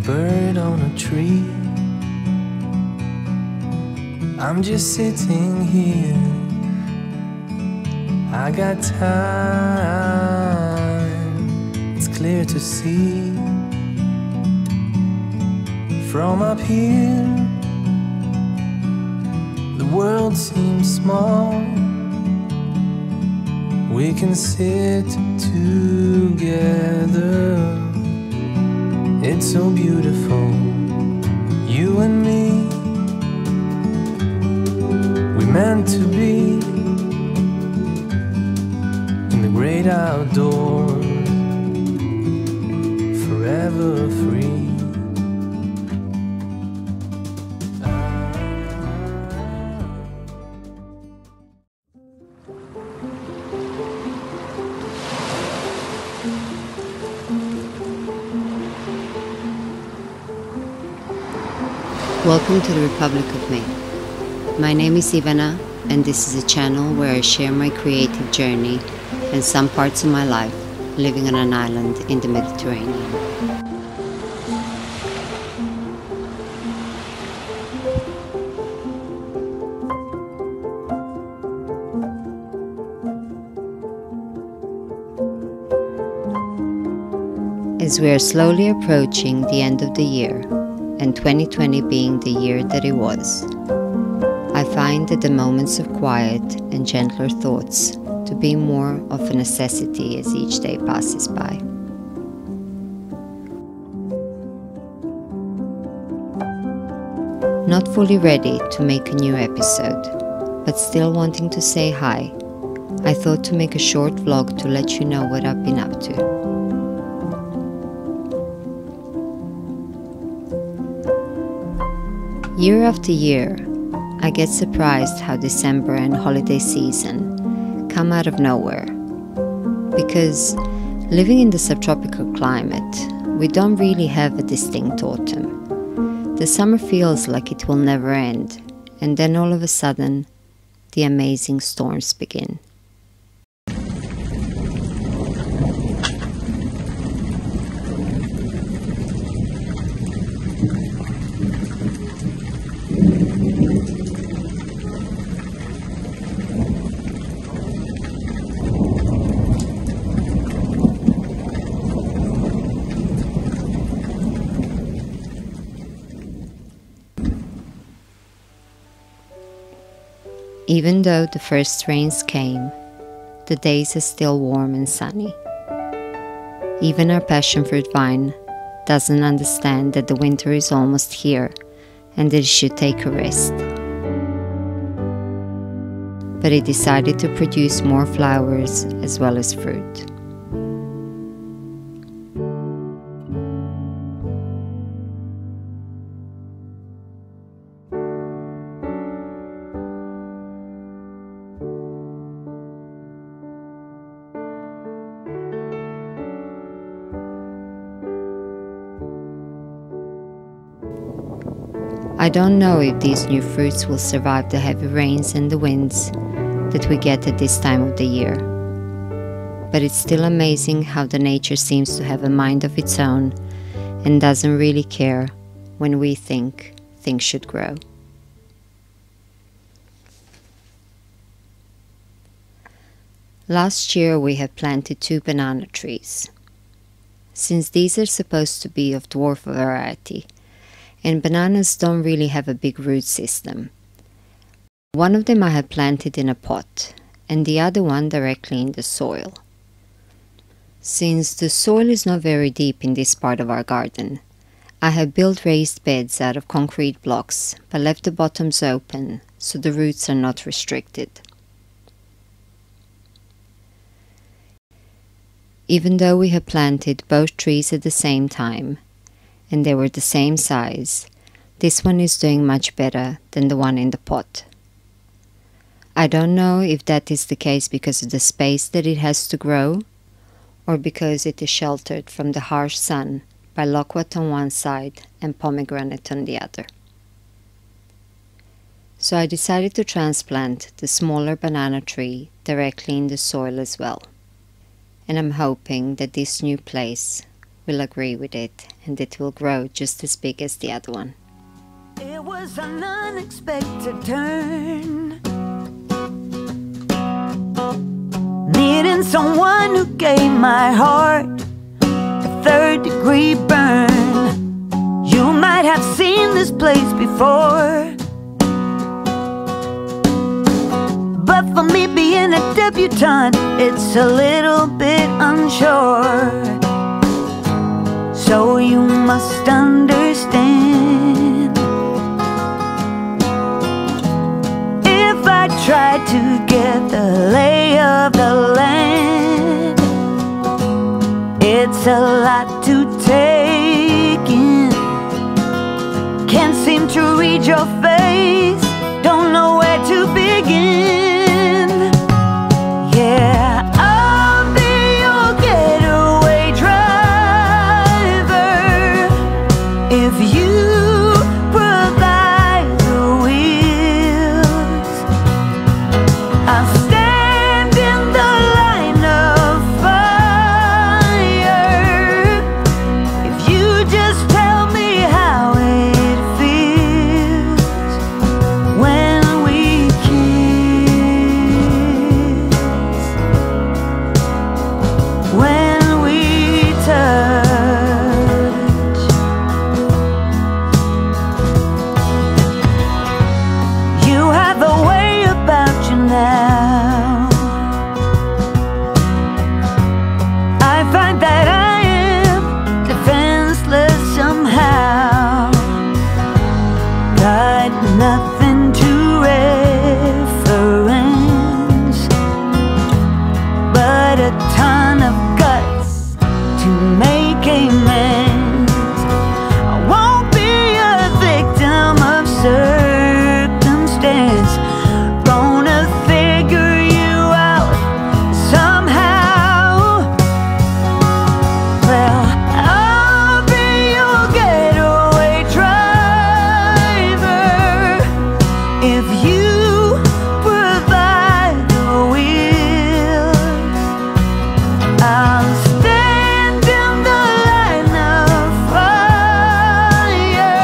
bird on a tree. I'm just sitting here, I got time, it's clear to see. From up here, the world seems small. We can sit together, it's so beautiful, you and me. We meant to be in the great outdoors, forever free. Welcome to the Republic of Me. My name is Ivana, and this is a channel where I share my creative journey and some parts of my life living on an island in the Mediterranean. As we are slowly approaching the end of the year, and 2020 being the year that it was, I find that the moments of quiet and gentler thoughts to be more of a necessity as each day passes by. Not fully ready to make a new episode, but still wanting to say hi, I thought to make a short vlog to let you know what I've been up to. Year after year, I get surprised how December and holiday season come out of nowhere. Because living in the subtropical climate, we don't really have a distinct autumn. The summer feels like it will never end, and then all of a sudden, the amazing storms begin. Even though the first rains came, the days are still warm and sunny. Even our passion fruit vine doesn't understand that the winter is almost here and that it should take a rest. But it decided to produce more flowers as well as fruit. I don't know if these new fruits will survive the heavy rains and the winds that we get at this time of the year. But it's still amazing how the nature seems to have a mind of its own and doesn't really care when we think things should grow. Last year we had planted 2 banana trees. Since these are supposed to be of dwarf variety, and bananas don't really have a big root system. One of them I had planted in a pot, and the other one directly in the soil. Since the soil is not very deep in this part of our garden, I have built raised beds out of concrete blocks, but left the bottoms open so the roots are not restricted. Even though we had planted both trees at the same time, and they were the same size, this one is doing much better than the one in the pot. I don't know if that is the case because of the space that it has to grow, or because it is sheltered from the harsh sun by loquat on one side and pomegranate on the other. So I decided to transplant the smaller banana tree directly in the soil as well. And I'm hoping that this new place will agree with it, and it will grow just as big as the other one. It was an unexpected turn, needing someone who gave my heart a third-degree burn. You might have seen this place before, but for me being a debutante, it's a little bit unsure. So you must understand, if I try to get the lay of the land, it's a lot to take in. Can't seem to read your face, don't know where to begin. Yeah, I'll be your getaway driver if you provide the wheels. I'll stand in the line of fire if you just tell me how it feels when we kiss, when we touch. You have a way about you now. I find that I am defenseless somehow. Got nothing to reference, but a ton of guts to make amends. I won't be a victim of circumstance, gonna figure you out somehow. Well, I'll be your getaway driver if you provide the wheels. I'll stand in the line of fire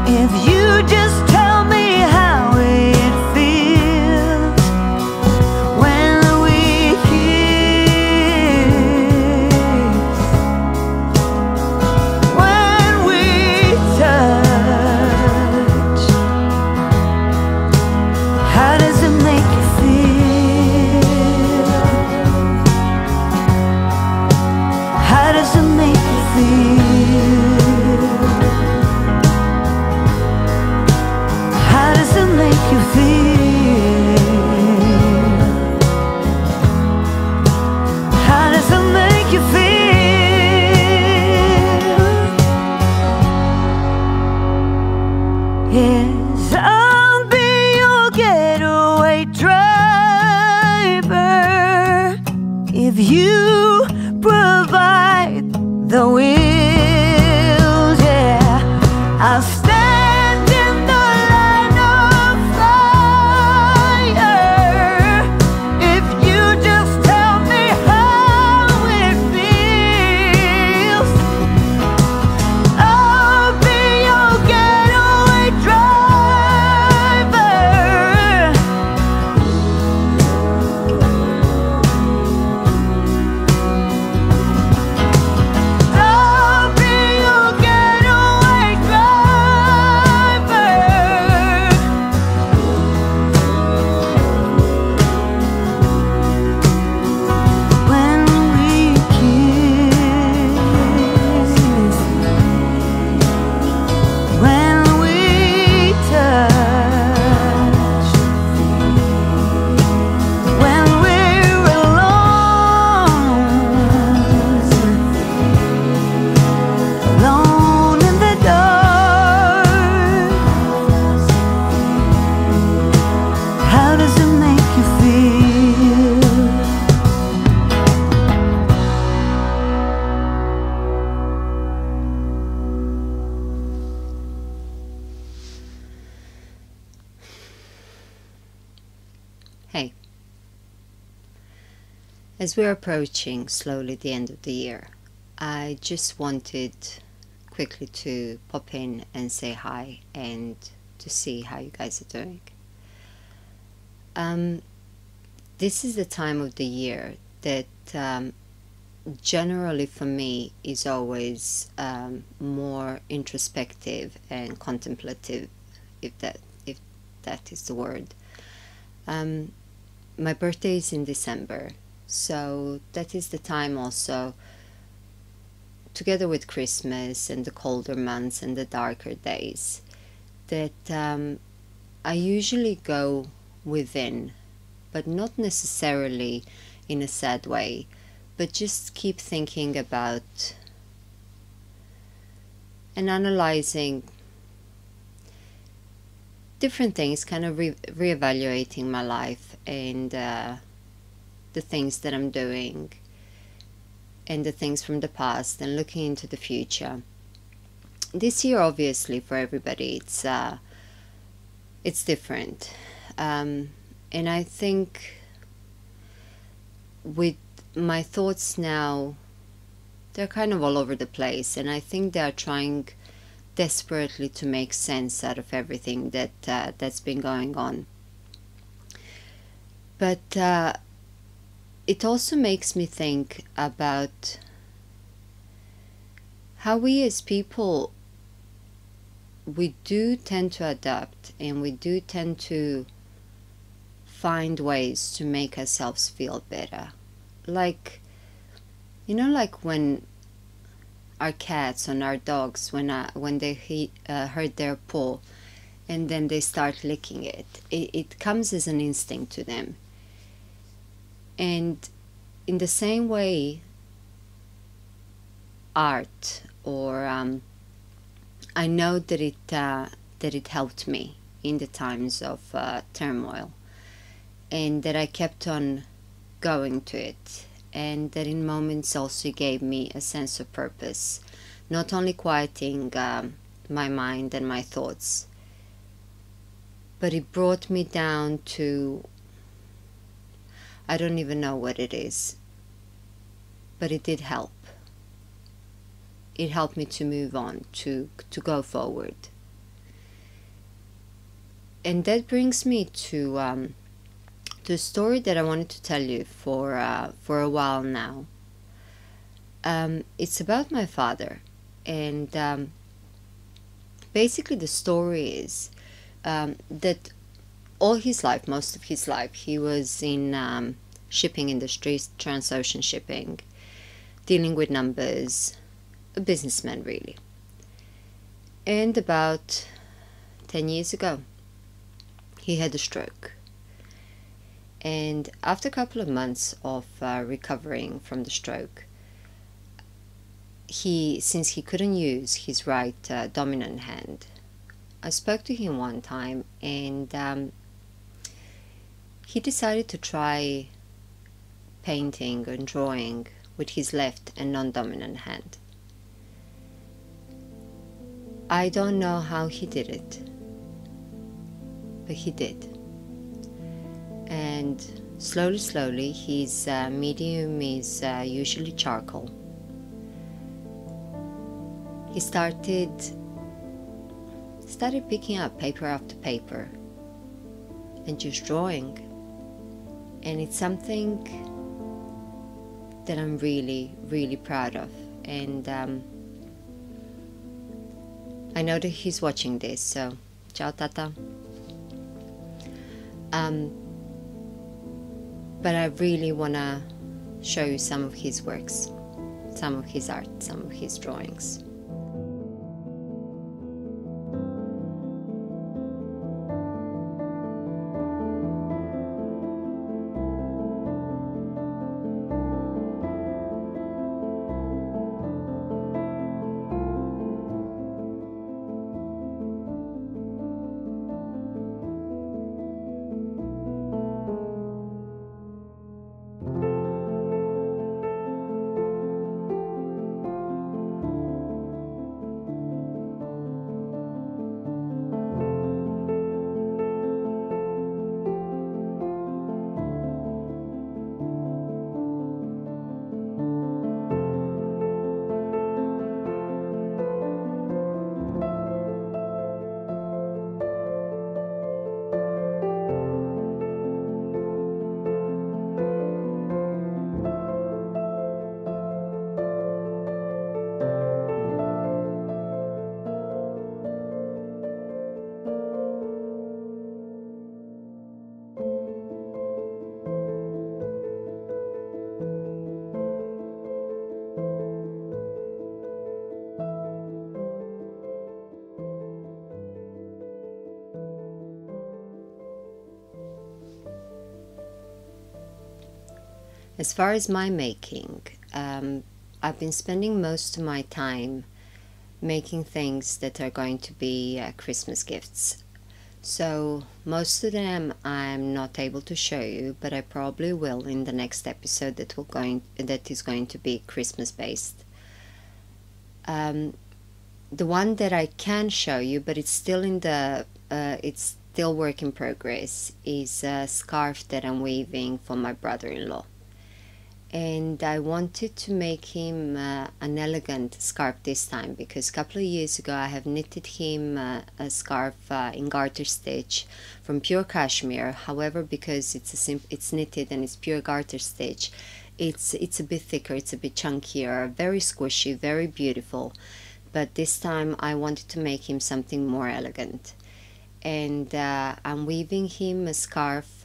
if you just tell me how it feels when we kiss, when we touch. How does it make you feel? How does it make you feel? How does it make you feel? How does it make you feel? Yes, I'll be your getaway driver if you provide the wheels. Yeah, I'll stand in the line of fire if you just tell me how it feels. I'll be your getaway driver. I'll be your getaway driver when we kiss, when we touch, when we're alone in the dark. How does it make you feel? Hey, as we're approaching slowly the end of the year, I just wanted quickly to pop in and say hi and to see how you guys are doing. This is the time of the year that generally for me is always more introspective and contemplative, if that is the word. My birthday is in December, so that is the time also, together with Christmas and the colder months and the darker days, that I usually go within, but not necessarily in a sad way, but just keep thinking about and analyzing different things, kind of reevaluating my life and the things that I'm doing and the things from the past and looking into the future. This year, obviously, for everybody, it's different, and I think with my thoughts now, they're kind of all over the place, and I think they are trying desperately to make sense out of everything that's been going on. But it also makes me think about how we as people, we do tend to adapt, and we do tend to find ways to make ourselves feel better. Like, like when our cats and our dogs, when they hurt their paw and then they start licking it comes as an instinct to them. And in the same way, art, or I know that it helped me in the times of turmoil, and that I kept on going to it, and that in moments also gave me a sense of purpose, not only quieting my mind and my thoughts, but it brought me down to, I don't even know what it is, but it did help. It helped me to move on, to go forward. And that brings me to a story that I wanted to tell you for a while now. It's about my father, and basically the story is that all his life, most of his life, he was in shipping industries, transocean shipping, dealing with numbers, a businessman really. And about 10 years ago, he had a stroke. And after a couple of months of recovering from the stroke, since he couldn't use his right dominant hand, I spoke to him one time, and he decided to try painting and drawing with his left and non-dominant hand. I don't know how he did it, but he did. And slowly, his medium is usually charcoal. He started picking up paper after paper and just drawing. And it's something that I'm really, really proud of. And I know that he's watching this, so ciao tata. But I really want to show you some of his works, some of his art, some of his drawings. As far as my making, I've been spending most of my time making things that are going to be Christmas gifts. So most of them I'm not able to show you, but I probably will in the next episode that is going to be Christmas based. The one that I can show you, but it's still it's still work in progress, is a scarf that I'm weaving for my brother-in-law. And I wanted to make him an elegant scarf this time, because a couple of years ago I have knitted him a scarf in garter stitch from pure cashmere. However, because it's knitted and it's pure garter stitch, it's a bit thicker, it's a bit chunkier, very squishy, very beautiful. But this time I wanted to make him something more elegant, and I'm weaving him a scarf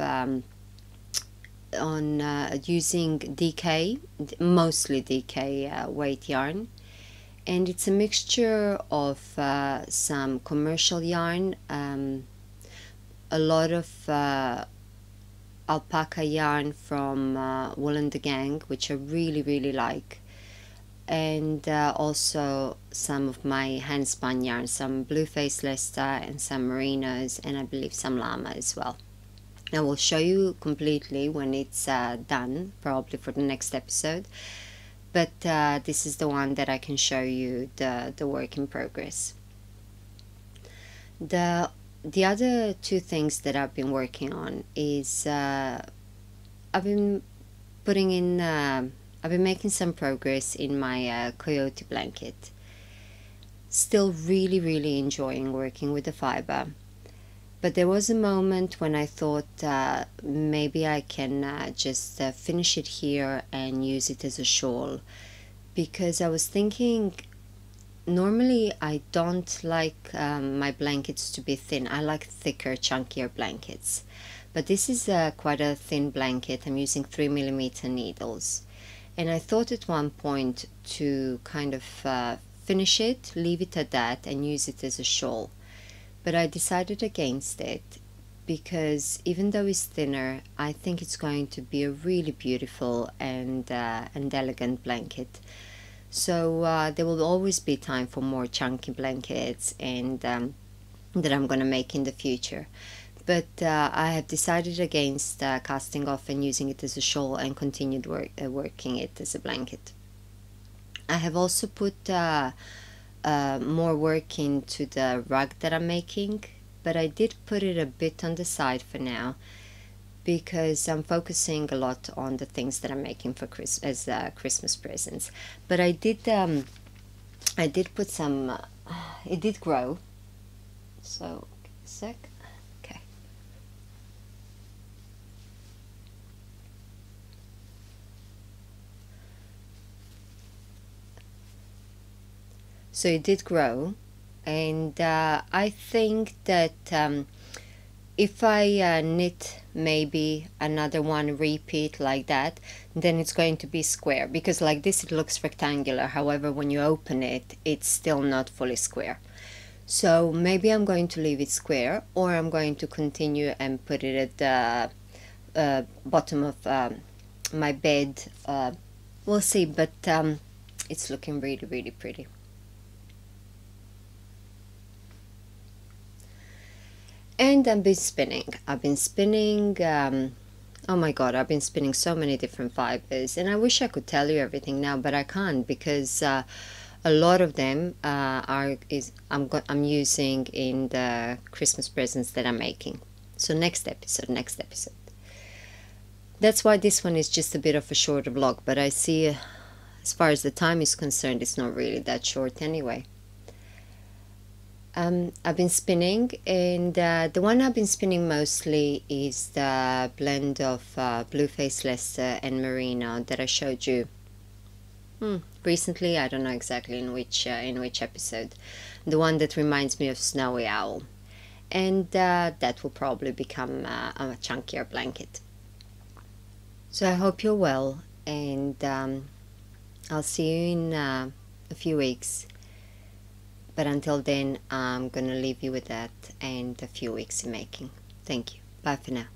on using DK, mostly DK weight yarn, and it's a mixture of some commercial yarn, a lot of alpaca yarn from Wool and the Gang, which I really like, and also some of my hand spun yarn, some blue face Leicester and some merinos, and I believe some llama as well. I will show you completely when it's done, probably for the next episode, but this is the one that I can show you the work in progress. The other two things that I've been working on is I've been making some progress in my coyote blanket. Still really enjoying working with the fiber. But there was a moment when I thought maybe I can just finish it here and use it as a shawl, because I was thinking, normally I don't like my blankets to be thin. I like thicker, chunkier blankets. But this is quite a thin blanket. I'm using 3mm needles. And I thought at one point to kind of finish it, leave it at that, and use it as a shawl. But I decided against it, because even though it's thinner, I think it's going to be a really beautiful and elegant blanket. So there will always be time for more chunky blankets and that I'm going to make in the future. But I have decided against casting off and using it as a shawl, and continued working it as a blanket. I have also put more work into the rug that I'm making, but I did put it a bit on the side for now, because I'm focusing a lot on the things that I'm making for Christmas presents. But I did put some, it did grow, so a sec. Okay. So it did grow, and I think that if I knit maybe another one repeat like that, then it's going to be square, because like this it looks rectangular. However, when you open it, it's still not fully square. So maybe I'm going to leave it square, or I'm going to continue and put it at the bottom of my bed. We'll see, but it's looking really pretty. And I've been spinning. Oh my god, I've been spinning so many different fibers, and I wish I could tell you everything now, but I can't, because a lot of them I'm using in the Christmas presents that I'm making. So next episode. That's why this one is just a bit of a shorter vlog, but I see as far as the time is concerned, it's not really that short anyway. I've been spinning, and the one I've been spinning mostly is the blend of Blue Face Leicester and Merino that I showed you recently. I don't know exactly in which episode. The one that reminds me of Snowy Owl, and that will probably become a chunkier blanket. So I hope you're well, and I'll see you in a few weeks. But until then, I'm gonna leave you with that and a few weeks in making. Thank you. Bye for now.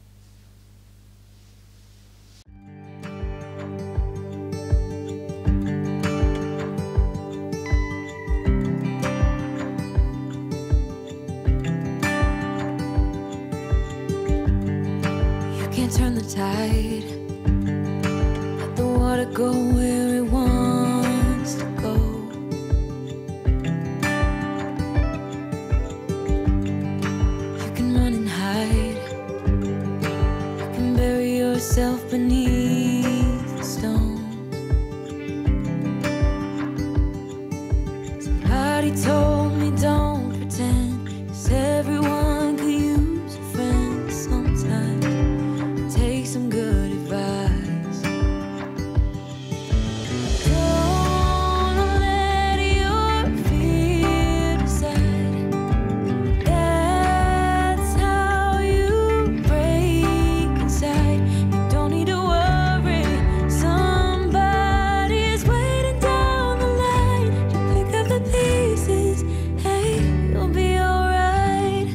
turn the tide. Let the water go where it wants to go. You can run and hide. You can bury yourself beneath the stones. Somebody told me don't pretend, 'cause everyone could use a friend sometimes. Take some good advice. Don't let your fear decide. That's how you break inside. You don't need to worry. Somebody is waiting down the line. You pick up the pieces. Hey, you'll be alright.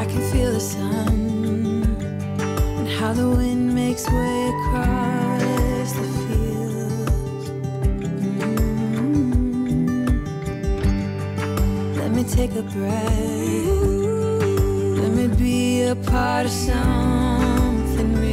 I can feel the sun and how the wind makes way across the fields. Let me take a breath. Let me be a part of something real.